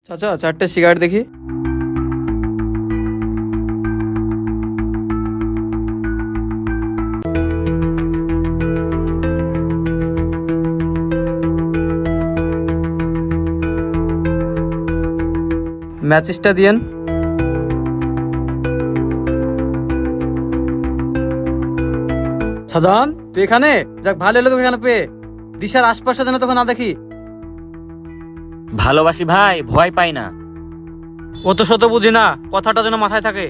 চাচা 4টে সিগারেট দেখি। ম্যাচিসটা দিয়েন। শাহজাহান তুই এখানে? যাক ভালো হলো তোকে এখানে পেয়ে। দিশার আশপাশে যেন তোকে না দেখি। ভালোবাসি ভাই, ভয় পাই না। ও তো শত বুঝি না, কথাটা যেন মাথায় থাকে।